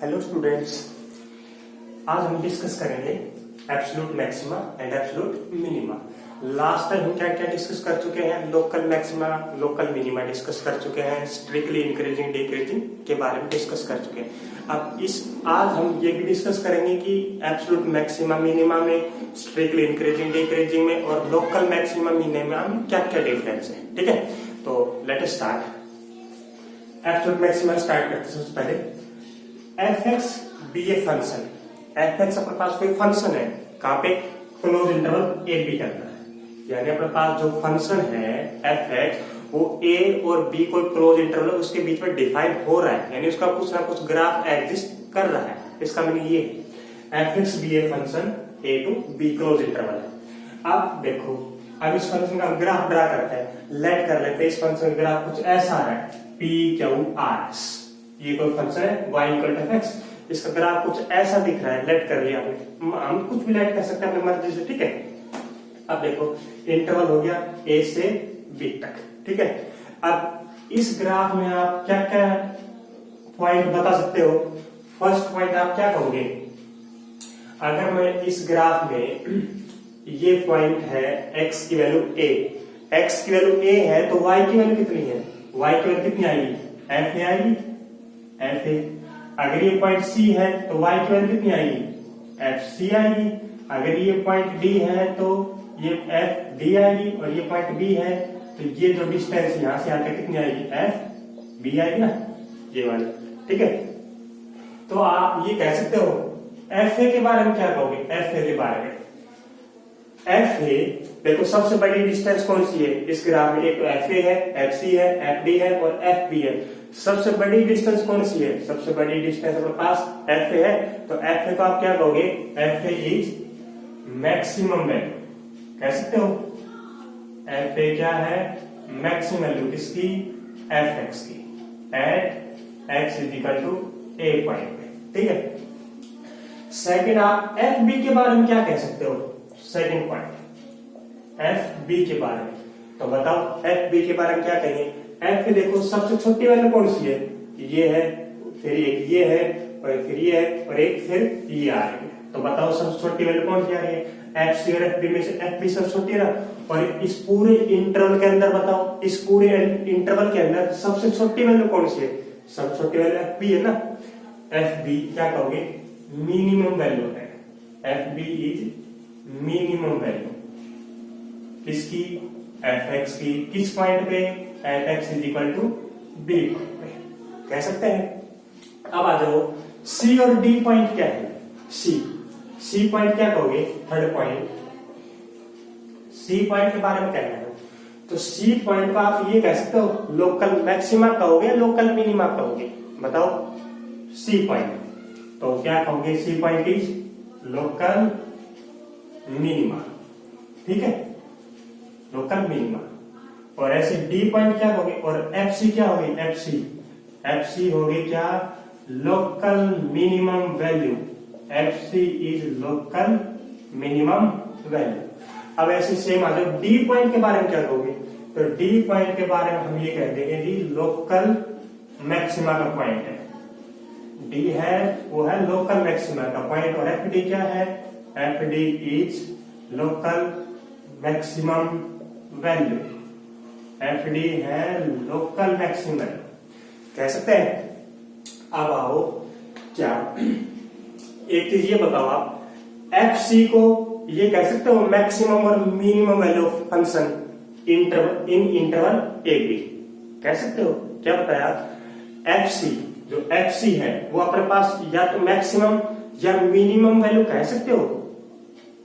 Hello students, आज हम discuss करेंगे absolute maxima and absolute minima. Last time हम क्या क्या डिस्कस कर चुके हैं? Local maxima, local minima discuss कर चुके हैं, स्ट्रिक्टली इंक्रीजिंग डिक्रीजिंग के बारे में डिस्कस कर चुके हैं। अब आज हम ये भी डिस्कस करेंगे कि एब्सोल्यूट मैक्सिमा मिनिमा में, स्ट्रिक्टली इंक्रीजिंग डिक्रीजिंग में और लोकल मैक्सिमा मिनिमा में क्या क्या डिफरेंस है। ठीक है, तो let us start. Absolute maxima start करते हैं। सबसे पहले F X be a function. F X अपने पास कोई फंक्शन है, कहाँ पे? क्लोज इंटरवल ए बी के अंदर है। यानी अपने पास जो फंक्शन है एफ एक्स वो ए और बी को क्लोज इंटरवल उसके बीच में डिफाइन हो रहा है, यानी उसका कुछ ना कुछ ग्राफ एग्जिस्ट कर रहा है। इसका मीनिंग ये F X be a function A to B close interval है। अब देखो, अब इस फंक्शन का ग्राफ ड्रा करते हैं, लेट कर लेते हैं। इस फंक्शन का ग्राफ कुछ ऐसा है, पी क्यू आर एस। ये कोई फंक्शन है y इक्वल टू x, इसका ग्राफ कुछ ऐसा दिख रहा है। लेट कर लिया हमने, हम कुछ भी लेट कर सकते हैं अपनी मर्जी से। ठीक है, अब देखो इंटरवल हो गया a से b तक। ठीक है, अब इस ग्राफ में आप क्या क्या पॉइंट बता सकते हो? फर्स्ट पॉइंट आप क्या कहोगे? अगर मैं इस ग्राफ में ये पॉइंट है x की वैल्यू a, x की वैल्यू a है तो y की वैल्यू कितनी है? y की वैल्यू कितनी आएगी? f आएगी, एफ ए। अगर ये पॉइंट सी है तो y की वैल्यू कितनी आएगी? एफ सी आएगी। अगर ये पॉइंट डी है तो ये एफ डी आएगी, और ये पॉइंट बी है तो ये जो डिस्टेंस यहां से आकर कितनी आएगी? एफ बी आएगी ना, ये वाली। ठीक है, तो आप ये कह सकते हो। एफ ए के बारे में क्या कहोगे? एफ ए के बारे में एफ ए देखो, सबसे बड़ी डिस्टेंस कौन सी है इस ग्राफ में? एक तो एफ ए है, एफ सी है, एफ डी है और एफ बी है। सबसे बड़ी डिस्टेंस कौन सी है? सबसे बड़ी डिस्टेंस अपने पास एफ ए है, तो एफ ए को आप क्या कहोगे? F A is maximum value, कह सकते हो। एफ ए क्या है? मैक्सिमम वैल्यू किसकी? एफ एक्स की, at X is equal to A point पे। ठीक है, सेकेंड आप एफ बी के बारे में क्या कह सकते हो? सेकेंड पॉइंट एफ बी के बारे में, तो बताओ एफ बी के बारे में क्या कहेंगे? एफ देखो, सबसे छोटी वैल्यू कौन सी है? ये है, फिर एक ये है, और फिर ये है, और एक फिर ये आ रही है। तो बताओ सबसे छोटी वैल्यू कौन सी आ रही है? एफ सी और एफ बी में से एफ बी सबसे छोटी है ना। और इस पूरे इंटरवल के अंदर बताओ, इस पूरे इंटरवल के अंदर सबसे छोटी वैल्यू कौन सी है? सबसे छोटी वैल्यू एफ बी है ना। एफ बी क्या कहोगे? मिनिमम वैल्यू है। F B is minimum value किसकी? एफ एक्स की। किस पॉइंट पे? F X is equal to B point पे, कह सकते हैं। अब आ जाओ, सी और डी पॉइंट क्या है? सी पॉइंट क्या कहोगे? थर्ड पॉइंट सी पॉइंट के बारे में कहना है, तो सी पॉइंट को आप ये कह सकते हो, लोकल मैक्सिमा कहोगे, लोकल मिनिमा कहोगे? बताओ सी पॉइंट, तो क्या कहोगे? C point is local minima. ठीक है, लोकल मिनिमा। और ऐसे डी पॉइंट क्या होगी? और एफ सी क्या होगी? एफ सी होगी क्या? Local minimum value. F C is local minimum value. अब ऐसे सेम आ जाओ, डी पॉइंट के बारे में क्या कहोगे? तो डी पॉइंट के बारे में हम ये कह देंगे जी लोकल मैक्सिमा का पॉइंट है। डी है वो है लोकल मैक्सिमा का पॉइंट, और एफ डी क्या है? F D is local maximum value. F D है लोकल मैक्सिमम, कह सकते हैं। अब आओ, क्या एक चीज ये बताओ, आप एफ सी को ये कह सकते हो मैक्सिमम और minimum value of function in interval A B, कह सकते हो? क्या बताया? एफ सी, जो एफ सी है वो अपने पास या तो मैक्सिमम या मिनिमम वैल्यू कह सकते हो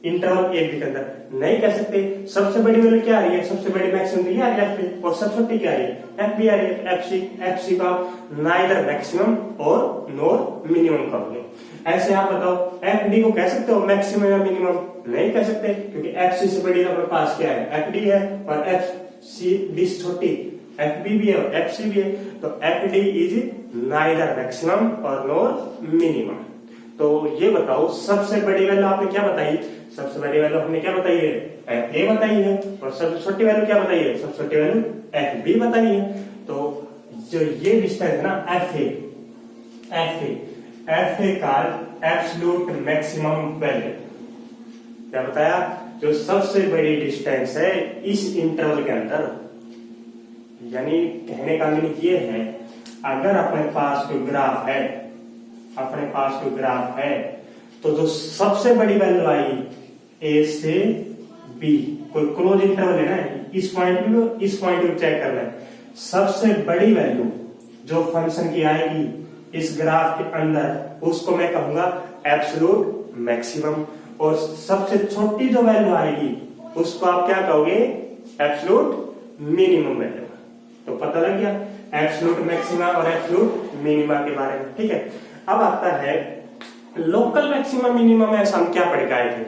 इंटरवल ए बी के अंदर? नहीं कह सकते। सबसे बड़ी वैल्यू क्या आ रही है? सबसे बड़ी मैक्सिमम ये आ रही है एफ बी, और सबसे छोटी क्या आ रही है? एफ बी आ रही है। एफ सी का नाइदर मैक्सिमम और नोर मिनिमम कहोगे। ऐसे आप बताओ, एफ डी को कह सकते हो मैक्सिमम या मिनिमम? नहीं कह सकते, क्योंकि एफ सी से बड़ी अपने पास क्या है? एफ डी है, और एफ सी डी से छोटी एफ बी भी है और एफ सी भी है, तो F D is neither maximum और नोर मिनिमम। तो ये बताओ, सबसे बड़ी वैल्यू आपने क्या बताई? सबसे बड़ी वैल्यू हमने क्या बताई है? एफ ए बताई है, और सबसे छोटी वैल्यू क्या बताई है? सबसे छोटी वैल्यू एफ बी बताई है। तो जो ये डिस्टेंस है ना F A, F A called absolute maximum value. क्या बताया? जो सबसे बड़ी डिस्टेंस है इस इंटरवल के अंदर, यानी कहने का मीनिंग ये है, अगर अपने पास कोई ग्राफ है, अपने पास कोई ग्राफ है, तो जो सबसे बड़ी वैल्यू आएगी ए से बी, कोई क्लोज इंटरवल है ना, इस पॉइंट में इस पॉइंट को चेक करना है। सबसे बड़ी वैल्यू जो फंक्शन की आएगी इस ग्राफ के अंदर उसको मैं कहूंगा एब्सोल्यूट मैक्सिमम, और सबसे छोटी जो वैल्यू आएगी उसको आप क्या कहोगे? Absolute minimum value. तो पता लग गया एब्सोल्यूट मैक्सिमा और एब्सोल्यूट मिनिमा के बारे में। ठीक है, अब आता है लोकल मैक्सिमम मिनिमम। ऐसा हम क्या पढ़ के आए थे?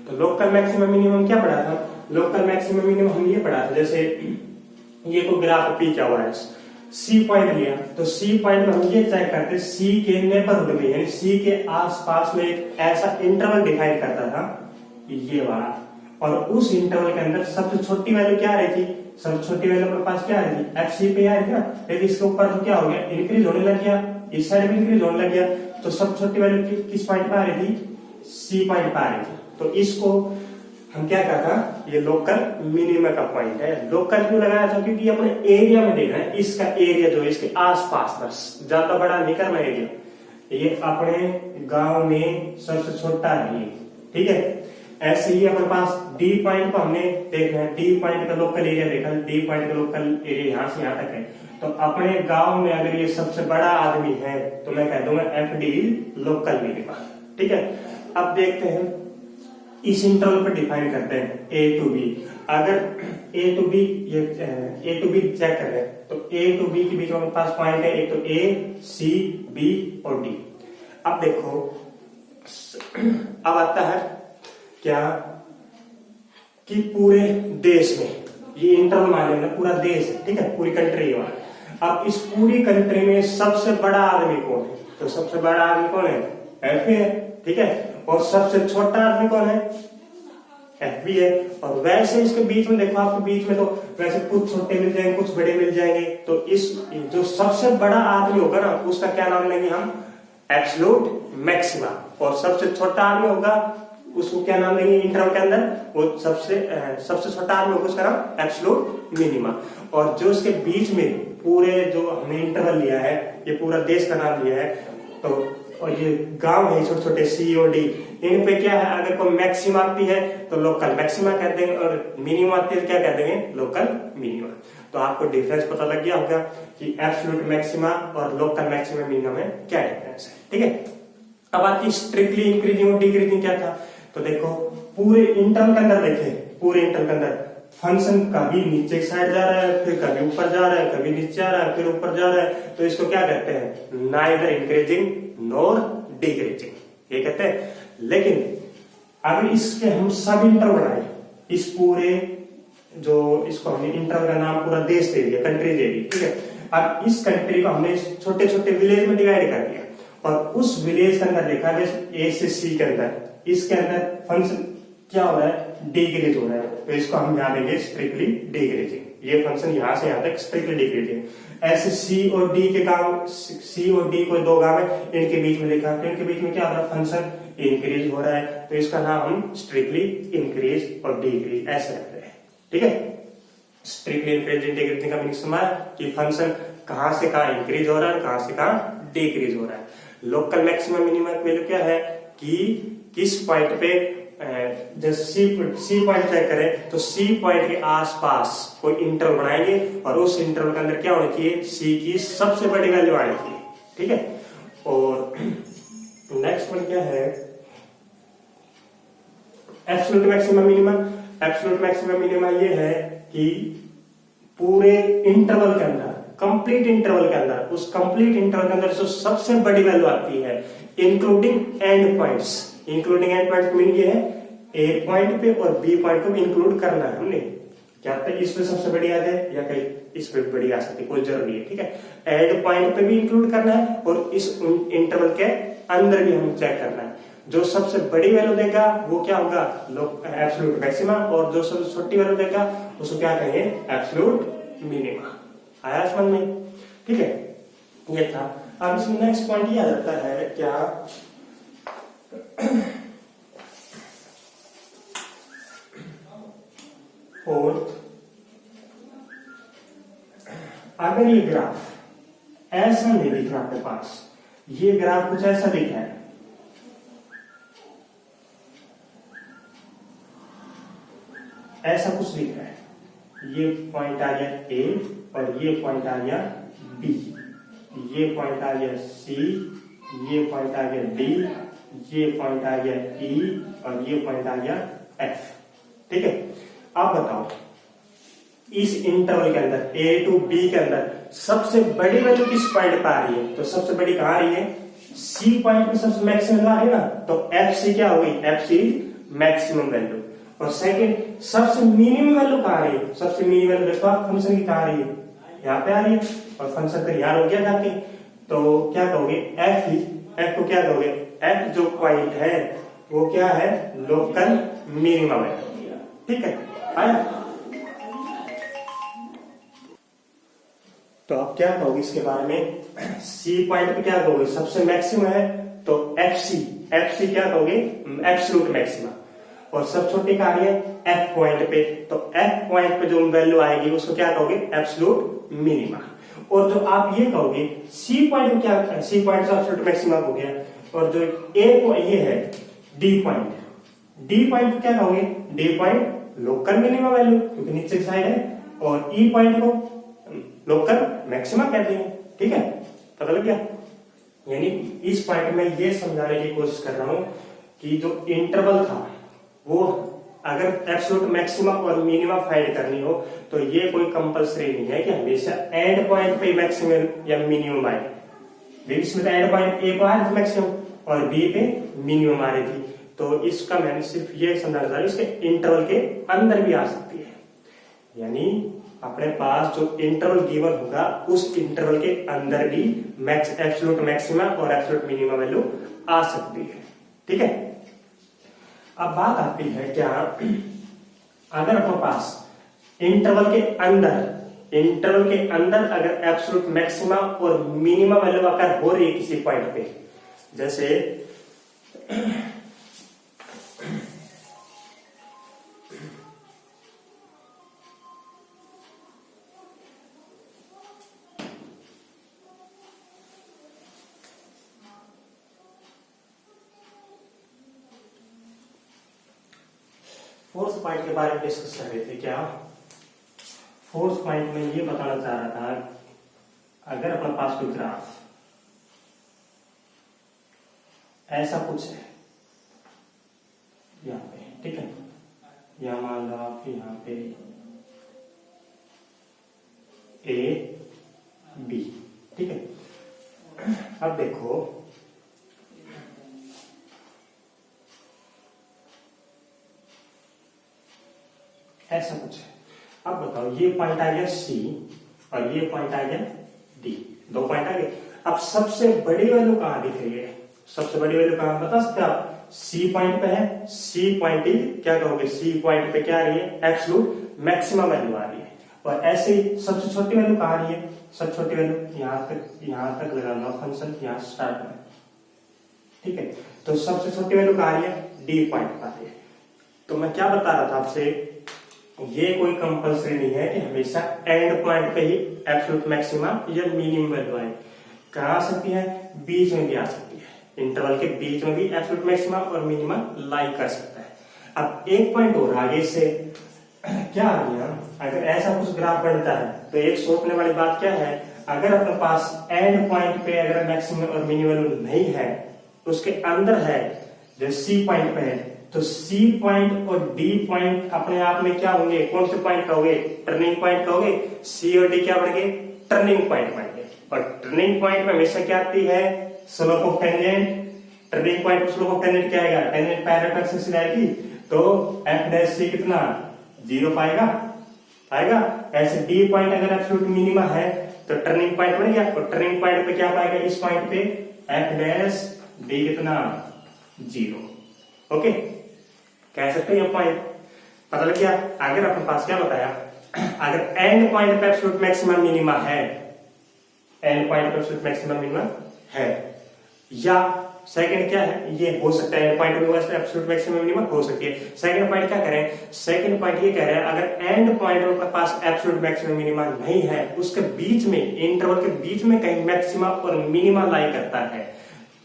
तो लोकल मैक्सिमम मिनिमम क्या पढ़ा था? लोकल मैक्सिमम मिनिमम हम ये पढ़ा था, जैसे ये कोई ग्राफ पी क्या हुआ है, सी पॉइंट लिया, तो सी पॉइंट में हम ये चेक करते सी के नेबरहुड में, यानी सी के आसपास में एक ऐसा इंटरवल डिफाइन करता था, ये वाला, और उस इंटरवल के अंदर सबसे छोटी वैल्यू क्या आ रही थी? सबसे छोटी वैल्यू अपने पास क्या आ रही थी? एफ सी पे आ रही थी ना, लेकिन इसके ऊपर तो क्या हो गया? इंक्रीज होने लग गया, इस साइड भी इंक्रीज होने लग गया, तो सबसे छोटी वैल्यू किस पॉइंट पे आ रही थी? सी पॉइंट पे आ रही थी। तो इसको हम क्या कहता, ये लोकल मिनिमम का पॉइंट है। लोकल क्यों लगाया था? क्योंकि अपने एरिया में देखना है, इसका एरिया जो है इसके आसपास, बस ज्यादा बड़ा नहीं करना एरिया, ये अपने गांव में सबसे छोटा है ये। ठीक है, ऐसे ही अपने पास डी पॉइंट को हमने देखना है, डी पॉइंट का लोकल एरिया देखा, डी पॉइंट का लोकल एरिया यहाँ से यहाँ तक है। तो अपने गांव में अगर ये सबसे बड़ा आदमी है तो मैं कह दूंगा एफ डी लोकल मिनिमा। ठीक है, अब देखते हैं इस इंटरवल पर डिफाइन करते हैं ए टू बी। अगर ए टू बी, ये ए टू बी चेक करें तो ए टू बी के बीच में पास पॉइंट है, एक तो ए, सी, बी और डी। अब देखो, अब आता है क्या कि पूरे देश में, ये इंटरवल मान लेना पूरा देश है, ठीक है, पूरी कंट्री है। अब इस पूरी कंट्री में सबसे बड़ा आदमी कौन है? तो सबसे बड़ा आदमी कौन है? एफ है। ठीक है, और सबसे छोटा आदमी कौन है? एफ बी है। और वैसे इसके बीच में देखो, आपके बीच में तो वैसे कुछ छोटे मिल जाएंगे, कुछ बड़े मिल जाएंगे, तो इस जो सबसे बड़ा आदमी होगा ना उसका क्या नाम लेंगे हम? Absolute maxima. और सबसे छोटा आदमी होगा उसको क्या नाम लेंगे इंटरवल के अंदर? वो सबसे छोटा आदमी होगा उसका नाम एब्सोल्यूट मिनिमा। और जो इसके बीच में पूरे जो हमने इंटरवल लिया है, ये पूरा देश का नाम लिया है, तो और ये गांव है छोटे छोटे सी और डी, इन पे क्या है? अगर कोई मैक्सिमा आती है तो लोकल मैक्सिमा कह देंगे, और मिनिमा आती है तो क्या कह देंगे? Local minima. तो आपको डिफरेंस पता लग गया होगा कि एब्सोल्यूट मैक्सिमा और लोकल मैक्सिमा मिनिमम में क्या डिफरेंस है। ठीक है, अब आती स्ट्रिक्टली इंक्रीजिंग और डिक्रीजिंग क्या था? तो देखो पूरे इंटरवल के अंदर देखें, पूरे इंटरवल के अंदर फंक्शन कभी नीचे साइड जा रहा है, फिर कभी ऊपर जा रहा है, कभी नीचे आ रहा है, फिर ऊपर जा रहा है, तो इसको क्या कहते हैं? नाइदर इंक्रीजिंग नॉर डिक्रीजिंग, ये कहते हैं। लेकिन अगर इसके हम सब इंटरवल बनाए, इस पूरे जो इसको हमने इंटरवल का नाम पूरा देश दे दिया, कंट्री दे दी, ठीक है। अब इस कंट्री को हमने छोटे छोटे विलेज में डिवाइड कर दिया, और उस विलेज के अंदर देखा जैसे ए से सी के अंदर, इसके अंदर फंक्शन क्या हो रहा है? डिक्रीज हो रहा है, तो इसको हम यहाँ देंगे स्ट्रिक्टली डिक्रीजिंग। ये फंक्शन यहाँ से यहाँ तक स्ट्रिक्टली डिक्रीजिंग। ऐसे सी और डी के गांव, सी और डी को दो गांव है, इनके बीच में देखा तो इनके बीच में क्या हो रहा है? फंक्शन इंक्रीज हो रहा है, तो इसका नाम हम स्ट्रिक्टली इंक्रीज और डिक्रीज ऐसे रख रहे हैं। ठीक है, स्ट्रिक्टली इंक्रीजिंग डिक्रीजिंग का मीनिंग समझ कि फंक्शन कहां से कहां इंक्रीज हो रहा है, कहां से कहां डिक्रीज हो रहा है। लोकल मैक्सिमम मिनिमम वैल्यू क्या है कि किस पॉइंट पे, जैसे सी पॉइंट चेक करें तो सी पॉइंट के आसपास कोई इंटरवल बनाएंगे, और उस इंटरवल के अंदर क्या होनी चाहिए? सी की सबसे बड़ी वैल्यू आनी चाहिए। ठीक है, और नेक्स्ट वन क्या है? Absolute maximum minimum. Absolute maximum minimum ये है कि पूरे इंटरवल के अंदर, कंप्लीट इंटरवल के अंदर, उस कंप्लीट इंटरवल के अंदर जो सबसे बड़ी वैल्यू आती है, including and points. Including and point mean ये है ए पॉइंट पे और बी पॉइंट को इंक्लूड करना है हमने। क्या इसमें सबसे बड़ी आ जाए या कहीं इस पे बड़ी आ सकती है, कोई जरूरी है। ठीक है, एंड पॉइंट पे भी इंक्लूड करना है, और इस इंटरवल के अंदर भी हमें चेक करना है। जो सबसे बड़ी वैल्यू देगा वो क्या होगा? एब्सोल्यूट मैक्सिमा, और जो सबसे छोटी वैल्यू देगा उसको क्या कहेंगे? Absolute minima. आया समझ में? ठीक है, ये था। अब इसमें नेक्स्ट पॉइंट ये आ जाता है क्या, फोर्थ, अगर ये ग्राफ ऐसा नहीं दिख रहा आपके पास, ये ग्राफ कुछ ऐसा दिख रहा है, ऐसा कुछ दिख रहा है, ये पॉइंट आ गया ए और ये पॉइंट आ गया बी, ये पॉइंट आ गया सी, ये पॉइंट आ गया डी, ये पॉइंट आ गया ई और ये पॉइंट आ गया एफ। ठीक है, आप बताओ इस इंटरवल के अंदर ए टू बी के अंदर सबसे बड़ी वैल्यू किस पॉइंट पे आ रही है? तो सबसे बड़ी कहां आ रही है? सी पॉइंट पे सबसे मैक्सिमम आ रही है ना, तो एफ सी क्या होगी? F C maximum value. और सेकंड सबसे मिनिमम वैल्यू कहां आ रही है? सबसे मिनिमम वैल्यू देखो आप फंक्शन की कहां आ रही है? यहाँ पे आ रही है और फंक्शन का यहाँ रुक गया जाके, तो क्या कहोगे? एफ ही, एफ को क्या कहोगे? एफ जो पॉइंट है वो क्या है? लोकल मिनिमम है। ठीक है, आया? तो आप क्या कहोगे इसके बारे में? सी पॉइंट पे क्या कहोगे? सबसे मैक्सिमम है तो एफ सी, एफ सी क्या कहोगे? Absolute maxima. और सब छोटी कहा रही है एफ पॉइंट पे, तो एफ पॉइंट पे जो वैल्यू आएगी उसको क्या कहोगे? Absolute minima. और जो आप ये कहोगे सी पॉइंट में क्या, सी पॉइंट से एब्सोल्यूट मैक्सिमा हो गया, और जो ए को ये है डी पॉइंट, डी पॉइंट क्या कहोगे? D point local minimum value क्योंकि नीचे की साइड है, और ई पॉइंट को लोकल मैक्सिमा कहते हैं। ठीक है, पता लग गया? यानी इस पॉइंट में ये समझाने की कोशिश कर रहा हूं कि जो इंटरवल था वो अगर एब्सोल्यूट मैक्सिमा और मिनिमा फाइंड करनी हो तो ये कोई कंपलसरी नहीं है कि हमेशा एंड पॉइंट पे मैक्सिमम या मिनिमम आए। इसमें तो एंड पॉइंट ए पे आ रही थी मैक्सिमम और बी पे मिनिमम आ रही थी, तो इसका मैंने सिर्फ ये समझाना चाह रहा, इसके इंटरवल के अंदर भी आ सकती है। यानी अपने पास जो इंटरवल गिवन होगा उस इंटरवल के अंदर भी एब्सोल्यूट मैक्सिमा और एब्सोल्यूट मिनिमा वैल्यू आ सकती है। ठीक है, अब बात आती है क्या, अगर अपने पास इंटरवल के अंदर अगर एब्सोल्यूट मैक्सिमा और मिनिमा वैल्यू अगर हो रही है किसी पॉइंट पे, जैसे फोर्थ पॉइंट के बारे में डिस्कस कर रहे थे क्या। फोर्थ पॉइंट में ये बताना चाह रहा था, अगर अपने पास कोई ग्राफ ऐसा कुछ है यहाँ पे, ठीक है, यहाँ मान लो आप यहाँ पे ए बी, ठीक है। अब देखो ऐसा कुछ है, अब बताओ ये पॉइंट आ गया सी और ये पॉइंट आ गया डी, दो पॉइंट आ गए। अब सबसे बड़ी वैल्यू कहां दिख रही है? सबसे बड़ी वैल्यू कहां बता सकते आप? सी पॉइंट पे है, सी पॉइंट क्या कहोगे? सी पॉइंट पे क्या आ रही है? एब्सोल्यूट मैक्सिमम वैल्यू आ रही है। और ऐसे ही सबसे छोटी वैल्यू कहां आ रही है? सबसे छोटी वैल्यू यहां तक लगा लो फंक्शन, यहां स्टार्ट में, ठीक है। तो सबसे छोटी वैल्यू कहां आ रही है? डी पॉइंट पर आ रही है। तो मैं क्या बता रहा था आपसे, ये कोई कंपलसरी नहीं है कि हमेशा एंड पॉइंट पे ही एब्सोल्यूट मैक्सिमा या मिनिमम वैल्यू आए। कहां आ सकती है? बीच में भी आ सकती है, इंटरवल के बीच में भी एब्सोल्यूट मैक्सिमा और मिनिमा लाई कर सकता है। अब एक पॉइंट और आगे से क्या आ गया, अगर ऐसा कुछ ग्राफ बनता है तो एक सोचने वाली बात क्या है, अगर अपने पास एंड पॉइंट पे अगर मैक्सिमम और मिनिमम नहीं है, उसके अंदर है, जैसे सी पॉइंट पे है, तो सी पॉइंट और डी पॉइंट अपने आप में क्या होंगे? कौन से पॉइंट कहोगे? टर्निंग पॉइंट कहोगे। सी और डी क्या बन गए? टर्निंग पॉइंट बन गए। और टर्निंग पॉइंट में हमेशा क्या आती है? Slope of tangent. Turning point पर स्लोप ऑफ टेंजेंट क्या आएगा? टेंजेंट पैरेलल एक्सिस से जाएगी, तो एफ डैश सी कितना? 0 पाएगा। ऐसे डी पॉइंट अगर एब्सोल्यूट मिनिमा है तो टर्निंग पॉइंट बन गया, और टर्निंग पॉइंट पे क्या पाएगा? इस पॉइंट पे एफ डैश डी कितना? 0। ओके, कह सकते हैं ये पॉइंट पता लग गया। अगर अपने पास क्या बताया, अगर एंड पॉइंट पे एब्सोल्यूट मैक्सिमम मिनिमा है एंड पॉइंट पे एब्सोल्यूट मैक्सिमम मिनिमम है, या सेकंड क्या है, ये हो सकता है एंड पॉइंट पे एब्सोल्यूट मैक्सिमम मिनिमम हो सकती है। सेकंड पॉइंट क्या कह रहे हैं, सेकंड पॉइंट ये कह रहे हैं अगर एंड पॉइंट के पास एब्सोल्यूट मैक्सिमम मिनिमम नहीं है, उसके बीच में इंटरवल के बीच में कहीं मैक्सिमा और मिनिमा लाई करता है,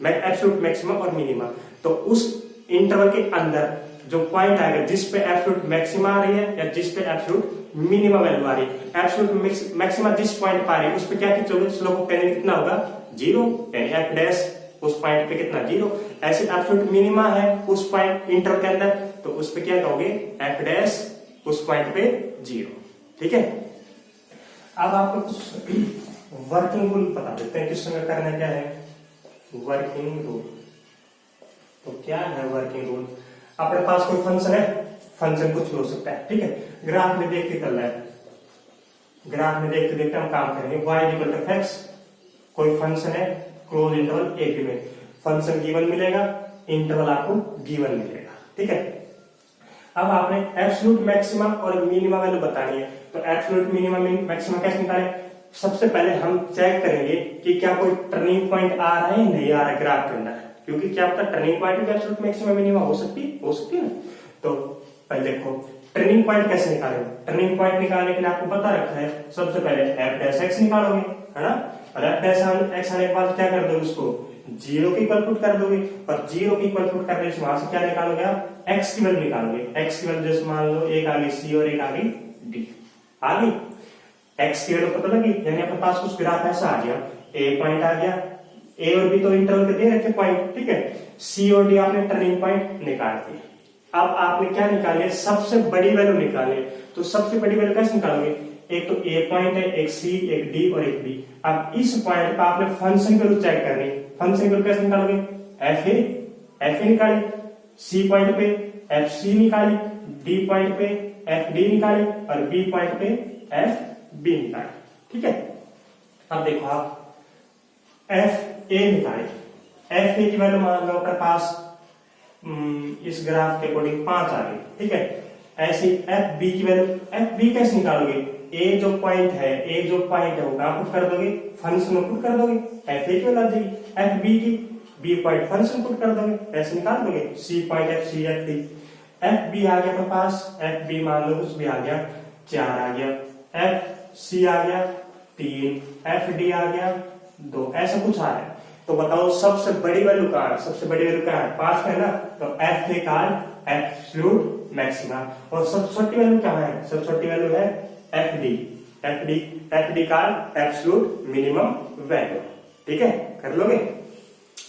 एब्सोल्यूट मैक्सिमम और मिनिमा, तो उस इंटरवल के अंदर जो पॉइंट आएगा जिस पे एब्सोल्यूट मैक्सिमा आ रही है या जिस पे एब्सोल्यूट मिनिमा वैल्यू आ रही है, एब्सोल्यूट मैक्सिमा जिस पॉइंट पा रही है उस पे क्या खींचोगे, स्लोप ऑफ टेन कितना होगा, 0, यानी एफ डैश उस पॉइंट पे कितना 0। ऐसे एब्सोल्यूट मिनिमा है उस पॉइंट इंटरवल के अंदर, तो उस पे क्या कहोगे, एफ डैश उस पॉइंट पे 0। ठीक है, अब आपको कुछ वर्किंग रूल बता देते हैं क्वेश्चन में करना क्या है, वर्किंग रूल। तो क्या है वर्किंग रूल, अपने पास कोई फंक्शन है, फंक्शन कुछ भी हो सकता है, ठीक है, ग्राफ में देख के कर रहा है, ग्राफ में देखते देखते हम काम करेंगे, y = f, कोई फंक्शन है क्लोज इंटरवल a b में, फंक्शन गिवन मिलेगा, इंटरवल आपको गिवन मिलेगा, ठीक है। अब आपने एब्सोल्यूट मैक्सिमा और मिनिमा वैल्यू बतानी है, तो एब्सोल्यूट मिनिमा मैक्सिमा कैसे निकालें, सबसे पहले हम चेक करेंगे कि क्या कोई टर्निंग पॉइंट आ रहा है नहीं आ रहा है ग्राफ के अंदर, क्योंकि क्या पता टर्निंग पॉइंट भी एब्सोल्यूट मैक्सिमा मिनिमा हो सकती है ना। तो पहले देखो टर्निंग पॉइंट कैसे निकालेंगे, टर्निंग पॉइंट निकालने के लिए आपको पता रखा है, सबसे पहले एफ डैश एक्स निकालोगे, है ना, और एफ डैश एक्स आने के बाद क्या कर दोगे, उसको 0 की इक्वल पुट कर दोगे, और 0 की इक्वल पुट करने से वहां से क्या निकालोगे आप, x की वैल्यू निकालोगे, x की वैल्यू जैसे मान लो एक आ गई c और एक आ गई d, आ गई x की वैल्यू पता लगी, यानी अपने पास कुछ ग्राफ ऐसा आ गया, a पॉइंट आ गया, a और b तो इंटरवल के दे रखे पॉइंट, ठीक है, c और d आपने टर्निंग पॉइंट निकाल दिए। अब आपने क्या निकाले, सबसे बड़ी वैल्यू निकाले, तो सबसे बड़ी वैल्यू कैसे निकालोगे, एक तो a पॉइंट है, एक c, एक d और एक b। अब इस पॉइंट पर आपने फंक्शन की वैल्यू चेक करनी, फंक्शन की वैल्यू कैसे निकालोगे, f a निकाली, c पॉइंट पे एफ सी निकाली, d पॉइंट पे एफ डी निकाली और b पॉइंट पे एफ बी निकाली, ठीक है। अब देखो आप एफ ए निकाले, एफ ए की वैल्यू मान लो अपने पास इस ग्राफ के अकॉर्डिंग 5 आ गई, ठीक है। ऐसी एफ बी की वैल्यू, एफ बी कैसे निकालोगे, ए जो पॉइंट है वो कहां पुट कर दोगे, फंक्शन में पुट कर दोगे, एफ ए की वैल्यू आ जाएगी, एफ बी की बी पॉइंट फंक्शन पुट कर दोगे, ऐसे निकाल दोगे, C point F C F D, F B आ गया अपने पास, एफ बी मान लो कुछ भी आ गया 4 आ गया, एफ सी आ गया 3, एफ डी आ गया 2, ऐसा कुछ आ रहा है। तो बताओ सबसे बड़ी वैल्यू कहां है, सबसे बड़ी वैल्यू कहां है, 5 है ना, तो एफ ए का एब्सोल्यूट मैक्सिमा, और सबसे छोटी वैल्यू कहां है, सबसे छोटी वैल्यू है एफ डी, एफ डी का एब्सोल्यूट मिनिमम वैल्यू, ठीक है, कर लोगे,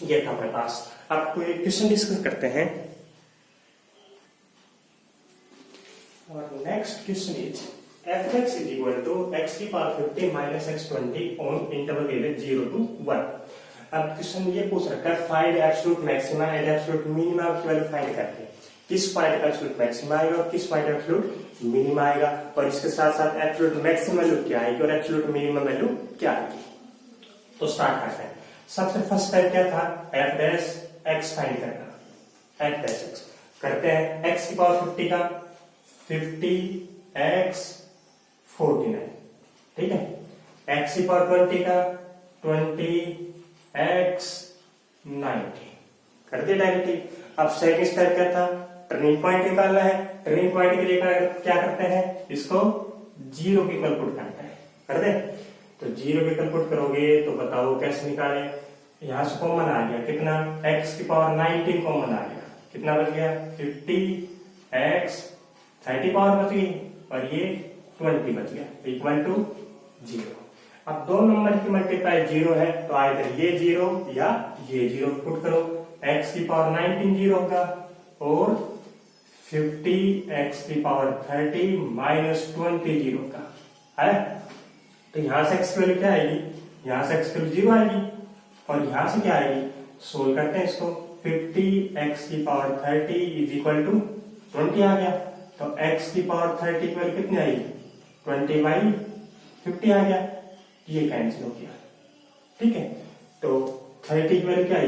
ये था हमारे पास। आपको एक क्वेश्चन डिस्कस करते हैं, और next question is fx is equal to x की power 50 minus x 20 on interval given 0 to 1। अब क्वेश्चन ये पूछ रखा है find absolute maxima and absolute minima की वैल्यू फाइंड करके, किस पॉइंट पर एब्सोल्यूट मैक्सिमा आएगा और किस पॉइंट पर एब्सोल्यूट मिनिमा आएगा, और इसके साथ साथ एब्सोल्यूट मैक्सिमम वैल्यू क्या आएगी और एब्सोल्यूट मिनिमम वैल्यू क्या आएगी। तो स्टार्ट करते हैं। सबसे फर्स्ट स्टेप क्या था, एफ डैश एक्स फाइंड करना, एफ डैश एक्स करते हैं, एक्स की पावर 50 का 50 एक्स 49, ठीक है, एक्स की पावर 20 का 20 एक्स 90 कर दिया डायरेक्टली। अब सेकंड स्टेप क्या था, टर्निंग पॉइंट निकालना है, टर्निंग पॉइंट के लिए क्या करते हैं, इसको 0 की इक्वल पुट करते हैं, कर दे, तो 0 की इक्वल पुट करोगे तो बताओ कैसे निकाले, यहां से कॉमन आ गया कितना, x की पावर 19 कॉमन आ गया, कितना बच गया 50 एक्स 30 पावर बच गई और ये 20 बच गया, इक्वल टू 0। अब दो नंबर की मल्टीप्लाई 0 है तो आइदर ये 0 या ये 0 पुट करो, x की पावर 19 0 होगा और 50 x की पावर 30 माइनस 20 0 का है, तो यहां से x की वैल्यू क्या आएगी, यहां से x की वैल्यू 0 आएगी और यहां से क्या आएगी, सोल्व करते हैं इसको, 50 x की पावर 30 इज इक्वल टू 20 आ गया, तो x की पावर 30 की वैल्यू कितनी आएगी 20/50 आ गया, ये कैंसिल हो गया, ठीक है। तो 30 की वैल्यू क्या आई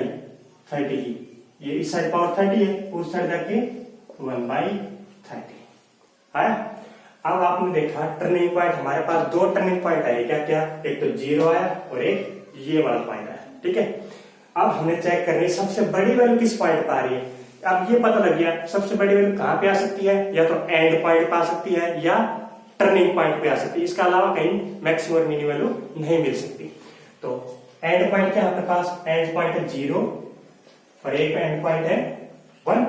30 की, ये इस साइड पावर 30 है, उस साइड जाके 1/30 आया। अब आपने देखा टर्निंग पॉइंट, हमारे पास दो टर्निंग पॉइंट आए, क्या क्या, एक तो 0 आया और एक ये वाला पॉइंट आया, ठीक है। अब हमें चेक करनी सबसे बड़ी वैल्यू किस पॉइंट पर आ रही है। अब ये पता लग गया सबसे बड़ी वैल्यू कहां पे आ सकती है, या तो एंड पॉइंट पे आ सकती है या टर्निंग पॉइंट पे आ सकती है, इसके अलावा कहीं मैक्सिमम और मिनिमम वैल्यू नहीं मिल सकती। तो एंड पॉइंट क्या है हमारे पास, एंड पॉइंट है 0 और एक एंड पॉइंट है 1,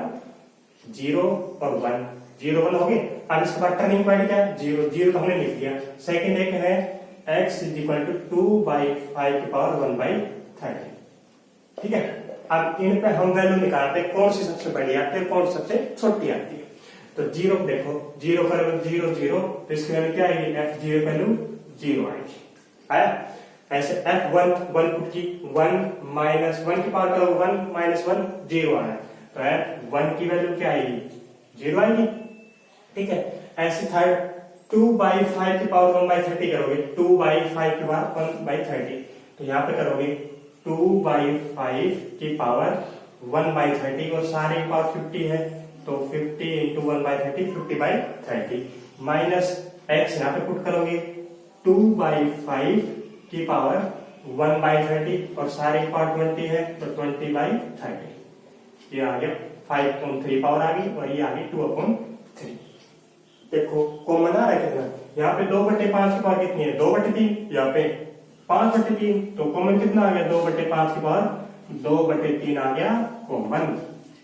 0 और 1, 0 1 हो गए। अब इसके बाद टर्निंग पॉइंट क्या है, 0 0 तो हमने लिख दिया। सेकंड एक है x = 2/5⁻1/30, ठीक है। अब इन पे हम वैल्यू निकालते हैं, कौन सी सबसे बड़ी आती है, कौन सी सबसे छोटी आती है। तो 0 देखो, 0 का वैल्यू 0 0, तो इसकी वैल्यू क्या आएगी, f0 वैल्यू 0 आएगी, आया। ऐसे f1 1 पुट की, 1 - 1 की पावर करो, 1 - 1 0 आया, तो f1 की वैल्यू क्या आएगी, 0 आएगी, ठीक है। ऐसे थर्ड 2/5⁻1/30 करोगे, 2/5⁻1/30, तो यहाँ पे करोगे 2/5 और सारे की पावर 50 है, तो 50 × 1/30 50/30 माइनस x यहाँ पे पुट करोगे 2/5 और सारे की पावर 20 है, तो 20/30, ये आ गया 5/3 पावर आ गई और ये आ गई 2/3। देखो कॉमन आ रहा है कितना, यहाँ पे 2/5 की पावर कितनी है, 2/3, यहाँ पे 5/3, तो कॉमन कितना आ गया, 2/5 की पावर 2/3 आ गया कॉमन,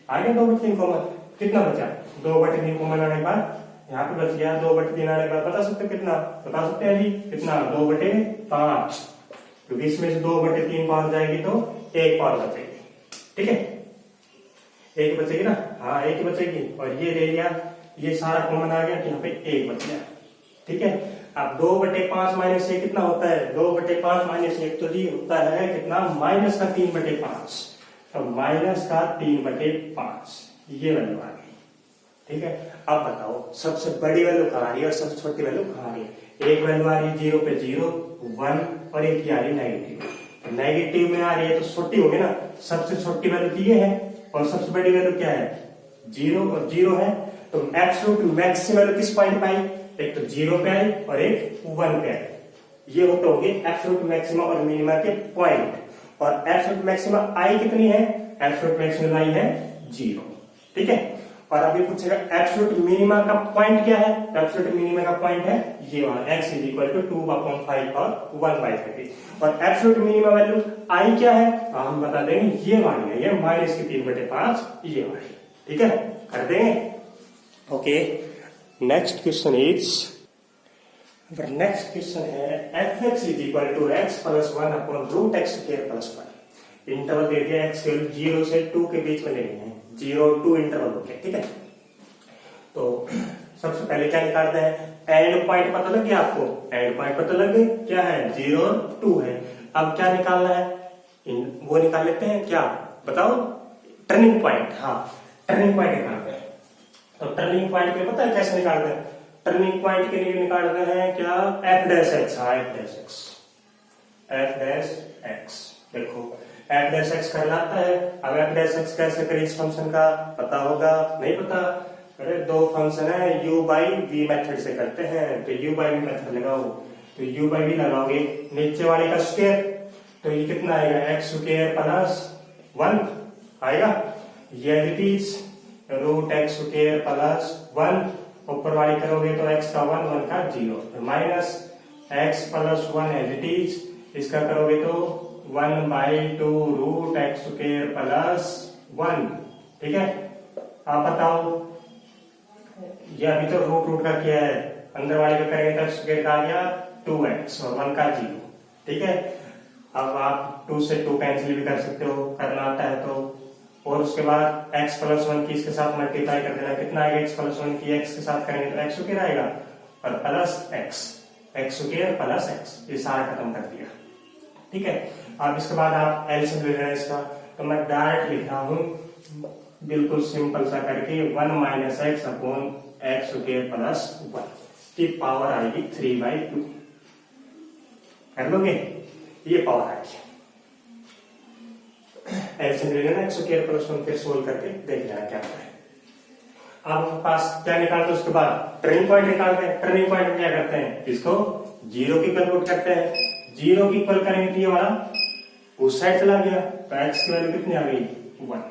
आ गया 2/3 कॉमन। कितना बचा, 2/3 कॉमन आने के बाद यहाँ पे बच गया 2/3 आने के बाद, बता सकते कितना, बता सकते हैं जी कितना, 2/5, क्योंकि इसमें से 2/3 पावर जाएगी तो एक पावर बचेगी, ठीक है, एक बचेगी ना, हाँ एक ही बचेगी, और ये ले लिया, ये सारा कॉमन आ गया, यहाँ पे एक बच गया, ठीक है। अब 2/5 माइनस ये कितना होता है, 2/5 माइनस 1 तो जी होता है कितना, माइनस का 3/5, तो माइनस का 3/5 ये वैल्यू आ गई, ठीक है। अब बताओ सबसे बड़ी वैल्यू कहाँ आ रही है और सबसे छोटी वैल्यू कहाँ आ रही है। एक वैल्यू आ रही है 0 पे 0 1 और एक आ रही है नेगेटिव, नेगेटिव में आ रही है तो छोटी होगी ना, सबसे छोटी वैल्यू तो ये है और सबसे बड़ी वैल्यू क्या है, 0 और 0 है, तो एब्सोल्यूट मैक्सिमम वैल्यू किस पॉइंट पे आई, एक तो 0 पे आई और एक 1 पे आई, ये होते होंगे एब्सोल्यूट मैक्सिमम और मिनिमम के पॉइंट। और एब्सोल्यूट मैक्सिमम आई कितनी है, एब्सोल्यूट मैक्सिमम आई है 0, ठीक है। और अभी पूछेगा एब्सोल्यूट मिनिमम का पॉइंट क्या है, एब्सोल्यूट मिनिमम का पॉइंट है ये वाला, x = 2/5 और 1/30, और एब्सोल्यूट मिनिमम वैल्यू आई क्या है, हम बता देंगे ये वाली है, ये माइनस की 3/5 ये वाली, ठीक है, कर देंगे, okay. Next question is, next question है f(x) = x + 1/√x²+1, इंटरवल दे दिया, x 0 से 2 के बीच में लेनी है, 0 2 इंटरवल हो गया, ठीक है। तो सबसे पहले क्या निकालते हैं, एंड पॉइंट पता लग गया आपको, एंड पॉइंट पता लग गया क्या है, 0 और 2 है। अब क्या निकालना है, वो निकाल लेते हैं, क्या बताओ, टर्निंग पॉइंट, हाँ टर्निंग पॉइंट निकालते हैं। तो टर्निंग पॉइंट पे पता है कैसे निकालते हैं, टर्निंग पॉइंट के लिए निकालते हैं क्या, f'(x), हाँ f'(x), देखो f'(x) कहलाता है। अब f'(x) कैसे करें, इस फंक्शन का पता होगा, नहीं पता, अरे दो फंक्शन है, u/v मेथड से करते हैं, तो u/v मेथड लगाओ, तो u/v लगाओगे नीचे वाले का स्क्वायर, तो ये कितना आएगा, x² + 1 आएगा, ये √x² + 1, ऊपर वाली करोगे तो x का 1 1 का 0, minus x + 1 as it is, इसका करोगे तो 1/2√x² + 1, ठीक है। आप बताओ, ये अभी तो रूट का किया है, अंदर वाले का करेंगे तो स्क्वायर का आ गया 2x और 1 का 0, ठीक है। अब आप 2 से 2 कैंसिल भी कर सकते हो, करना आता है तो, और उसके बाद x + 1 की इसके साथ मल्टीप्लाई कर देना, कितना आएगा, x + 1 की x के साथ करेंगे तो x² आएगा और प्लस x + x, ये सारा खत्म कर दिया, ठीक है। अब इसके बाद आप एलसीएम ले लेना इसका, तो मैं डायरेक्ट लिख रहा हूं बिल्कुल सिंपल सा करके, 1 - x² + 1 की पावर आएगी 3/2, कर लोगे, ये पावर आएगी। एलसीएम ले लेना, x² + 1 पे सोल्व करके देख लेना क्या है। आपके पास क्या निकालते हैं उसके बाद टर्निंग पॉइंट निकालते हैं। टर्निंग पॉइंट में क्या करते हैं, इसको जीरो की इक्वल पुट करते हैं। जीरो की इक्वल करेंगे तो ये हमारा उस साइड चला गया, तो एक्स की वैल्यू कितनी आ गई, 1।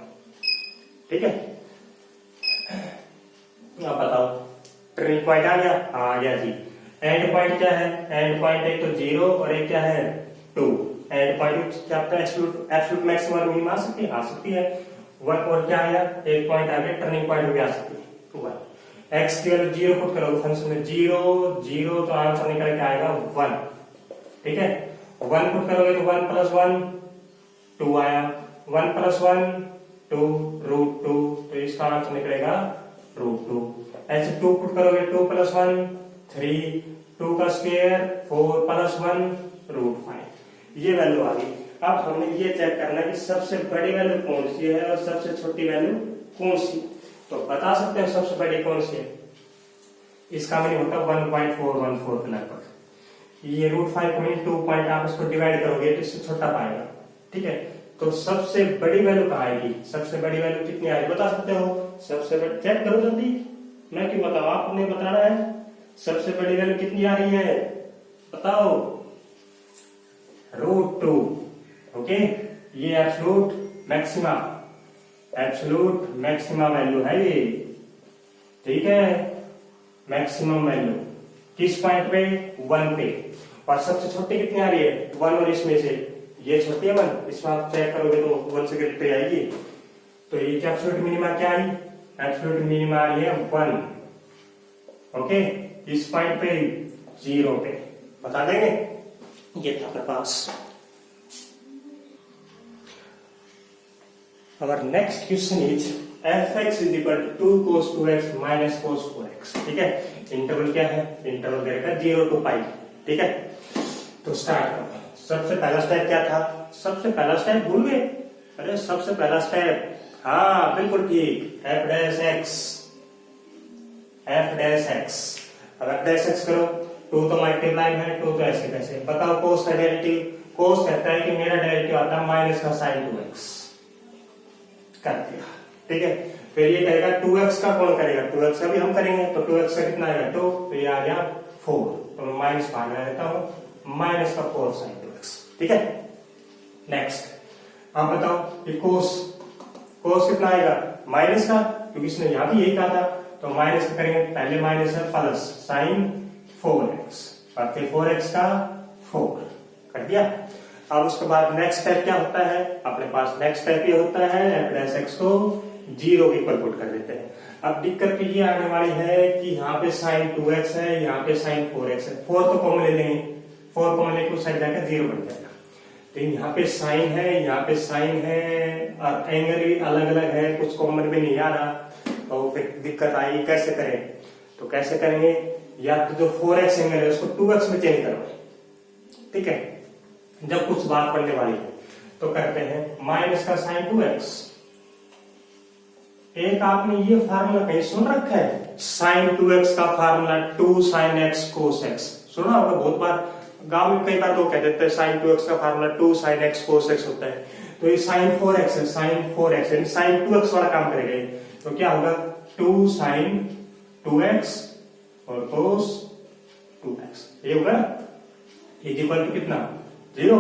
ठीक है, अब बताओ टर्निंग पॉइंट आ गया, हाँ आ गया जी। एंड पॉइंट क्या है, एंड पॉइंट एक तो 0 और एक क्या है 2। एंड पॉइंट क्या होता है, एब्सोल्यूट मैक्सिमम और मिनिमम आ सकती है 1 और क्या आया, एक पॉइंट आ गया टर्निंग पॉइंट भी आ सकती है 1। एक्स की वैल्यू 0 पुट करोगे फंक्शन में 0 तो आंसर निकल के आएगा 1। ठीक है, 1 पुट करोगे तो 1 + 1 2 आया, 1 + 1 2 √2, तो इसका आंसर निकलेगा √2। ऐसे 2 पुट करोगे 2 + 1 3, 2 का स्क्वायर 4 + 1 √5, ये वैल्यू आ गई। अब हमने ये चेक करना है कि सबसे बड़ी वैल्यू कौन सी है और सबसे छोटी वैल्यू कौन सी। तो बता सकते हैं सबसे बड़ी कौन सी है, इसका मीनिंग होता है 1.414 के लगभग। ये √5 को 2 पॉइंट आप इसको डिवाइड करोगे तो इससे छोटा पाएगा। ठीक है, तो सबसे बड़ी वैल्यू कहाँ आएगी, सबसे बड़ी वैल्यू कितनी आएगी बता सकते हो, सबसे बड़ी चेक करो जल्दी, मैं क्यों बताऊं, आपने बताना है। सबसे बड़ी वैल्यू कितनी आ रही है बताओ, √2। ओके, ये एब्सोल्यूट मैक्सिमा वैल्यू है ये। ठीक है, मैक्सिमम वैल्यू किस पॉइंट पे, 1 पे। और सबसे छोटी कितनी आ रही है 1, और इसमें से ये छोटी है 1, इसमें आप चेक करोगे तो 1 से ग्रेटर आएगी। तो ये एब्सोल्यूट मिनिमा क्या आई, एब्सोल्यूट मिनिमा आ रही है 1। ओके, इस पॉइंट पे 0 पे बता देंगे, ये था अपने पास। Our next question is f(x) = 2 cos 2x minus cos 4x। ठीक है, इंटरवल क्या है, इंटरवल दे रखा 0 to π। ठीक है, तो स्टार्ट करो। सबसे पहला स्टेप क्या था, सबसे पहला स्टेप भूल गए, अरे सबसे पहला स्टेप, हाँ बिल्कुल ठीक, f'(x)। अब f'(x) करो, 2 तो मल्टीप्लाई है, 2 तो ऐसे कैसे, बताओ कोस का डेरिवेटिव, कोस कहता है कि मेरा डेरिवेटिव आता है माइनस का sin 2x, कर दिया। ठीक है, फिर ये कहेगा 2x का कौन करेगा, 2x का भी हम करेंगे, तो 2x का कितना आएगा 2, तो ये आ गया 4, तो मैं माइनस भाग लेता हूं, माइनस का 4 sin 2x। ठीक है, नेक्स्ट आप बताओ ये कोस कितना आएगा माइनस का, क्योंकि इसने यहां भी यही कहा था, तो माइनस का करेंगे, पहले माइनस है प्लस sin 4x, और फिर 4x का 4 कर दिया। अब उसके बाद नेक्स्ट स्टेप क्या होता है अपने पास, नेक्स्ट स्टेप ये होता है f'(x) को 0 के इक्वल पुट कर देते हैं। अब दिक्कत तो ये आने वाली है कि यहाँ पे sin 2x है, यहाँ पे sin 4x है, 4 तो कॉमन ले लेंगे, 4 कॉमन लेके उस साइड जाकर 0 बन जाएगा। तो यहाँ पे sin है, यहाँ पे sin है, और एंगल भी अलग अलग है, कुछ कॉमन भी नहीं आ रहा, तो फिर दिक्कत आएगी, कैसे करें, तो कैसे करेंगे, या तो जो 4x एंगल है उसको 2x में चेंज करो। ठीक है, जब कुछ बात पढ़ने वाली है तो करते हैं माइनस का sin 2x। एक आपने ये फार्मूला कहीं सुन रखा है, sin 2x का formula 2 sin x cos x, सुना होगा बहुत बार, गांव में कई बार लोग कह देते हैं sin 2x का formula 2 sin x cos x होता है, तो ये sin 4x है, sin 4x यानी sin 2x वाला काम करेगा, तो क्या होगा 2 sin 2x और cos 2x, ये होगा इक्वल टू कितना 0।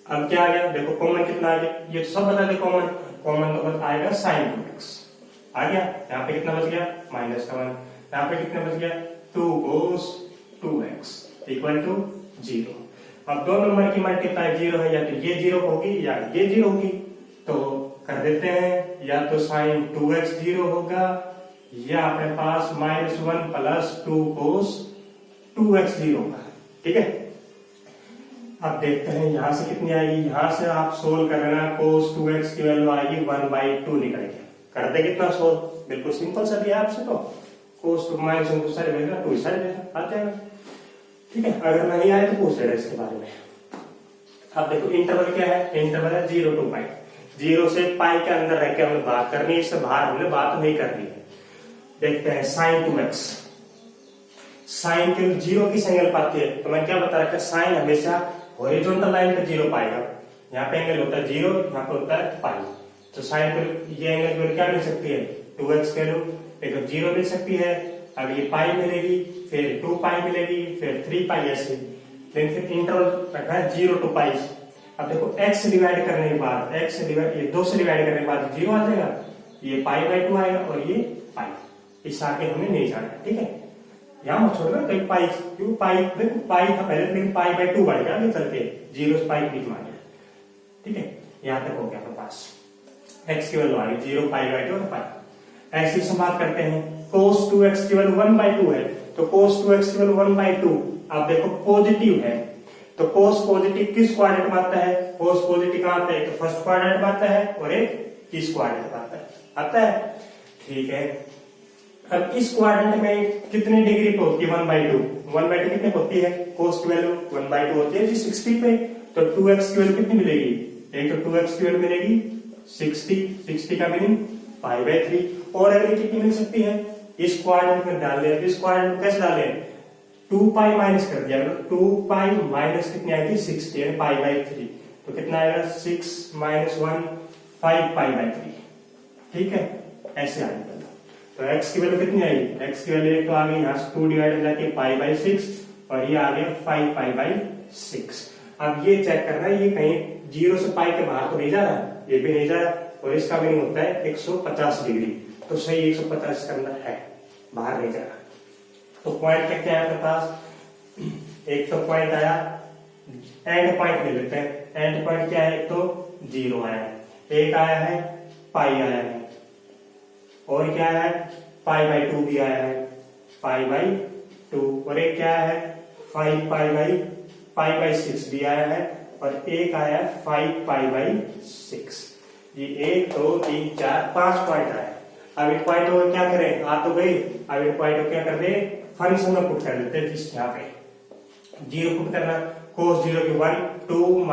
अब क्या आ गया देखो, कॉमन कितना आ गया, ये तो सब बता दे, कॉमन तो आएगा sin 2x आ गया, यहाँ पे कितना बच गया माइनस का 1, यहाँ पे कितना बच गया 2 cos 2x इक्वल टू 0। अब दो नंबर की मल्टीप्लाई 0 है, या तो ये 0 होगी या ये 0 होगी, तो कर देते हैं, या तो sin 2x 0 होगा, या अपने पास -1 + 2 cos 2x 0 होगा। ठीक है, अब देखते हैं यहां से कितनी आएगी, यहां से आप सोल्व कर लेना, cos 2x की वैल्यू आएगी 1/2 निकलेगी। कर दे कितना सोल्व, बिल्कुल सिंपल सा दिया आपसे, तो cos टू माइनस 1 साइड भेजना 2 साइड भेजना आ जाएगा। ठीक है, अगर नहीं आए तो पूछ लेना इसके बारे में। अब देखो इंटरवल क्या है, इंटरवल है 0 to π, 0 से π के अंदर रह के हमने बात करनी है, इससे बाहर हमने बात नहीं करनी है। देखते हैं sin 2x, साइन के 0 की एंगल पाती है, तो मैं क्या बता रखा, साइन हमेशा हॉरिजॉन्टल लाइन पे 0 पाएगा, यहाँ पे एंगल होता है 0, यहाँ पे होता है पाई, तो साइन पे ये एंगल की क्या मिल सकती है 2x कह लो, एक तो 0 मिल सकती है, अब ये पाई मिलेगी, फिर 2 पाई मिलेगी, फिर 3 पाई ऐसे, लेकिन फिर इंटरवल रखा है 0 to पाई। अब देखो x डिवाइड करने के बाद ये 2 से डिवाइड करने के बाद 0 आ जाएगा, ये π/2 आएगा और ये पाई, इस आगे हमें नहीं जाना है, ठीक है। यहाँ मत छोड़ना कहीं पाई, क्यों पाई, देखो पाई था पहले, लेकिन π/2 बढ़ गया आगे चल के 0 से पाई के बीच में आ गया, ठीक है। यहाँ तक हो गया हमारे पास x की वैल्यू आ गई 0, π/2 और पाई। ऐसी समाप्त करते हैं, cos 2x की वैल्यू 1/2 है, तो cos 2x की वैल्यू 1/2 आप देखो पॉजिटिव है, तो cos पॉजिटिव किस क्वाड्रेंट में आता है, cos पॉजिटिव कहाँ आता है, एक तो फर्स्ट क्वाड्रेंट में आता है और एक इस क्वाड्रेंट में आता है, ठीक है। अब इस क्वाड्रेंट में कितने डिग्री पे होती है 1/2, 1/2 कितने पे होती है, cos की वैल्यू 1/2 होती है 60 पे, तो 2x की वैल्यू कितनी मिलेगी, एक तो 2x की वैल्यू मिलेगी 60 का मीनिंग π/3, और अगर कितनी मिल सकती है, इस क्वाड्रेंट में डाल ले, इस क्वाड्रेंट में कैसे डाले, 2 पाई माइनस कर दिया, 2 पाई माइनस कितनी आएगी 60 यानी π/3, तो कितना आएगा 6 - 1 5 π/3, ठीक है। ऐसे आएगा, तो x की वैल्यू कितनी आई, x की वैल्यू तो आ गई यहाँ से 2 डिवाइड जाके π/6 और ये आ गया 5 π/6। अब ये चेक करना है ये कहीं 0 से पाई के बाहर तो नहीं जा रहा, ये भी नहीं जा रहा, और इसका मीनिंग होता है 150 डिग्री, तो सही 150 इसके अंदर है, बाहर नहीं जा रहा। तो पॉइंट क्या क्या है आपके पास, एक तो पॉइंट आया, एंड पॉइंट ले लेते हैं, एंड पॉइंट क्या है, एक तो 0 आया है, एक आया है पाई आया है, और क्या है π/2 भी आया है, π/2, और एक क्या है 5 π/6 भी आया है, और एक आया 5 π/6। ये 1 2 3 4 5 पॉइंट आया। अब इन पॉइंट को क्या करें, आ तो गई, अब इन पॉइंट को क्या कर दे, फंक्शन में पुट कर देते हैं, जिस यहाँ पे 0 पुट करना, cos 0 की 1 2 -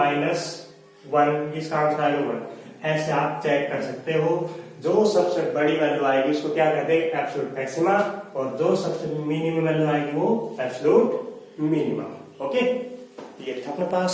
1, इसका आंसर आएगा 1। ऐसे आप चेक कर सकते हो, जो सबसे बड़ी वैल्यू आएगी उसको क्या कहते हैं एब्सोल्यूट मैक्सिमा, और जो सबसे मिनिमम वैल्यू आएगी वो एब्सोल्यूट मिनिमम। ओके, ये था अपने पास।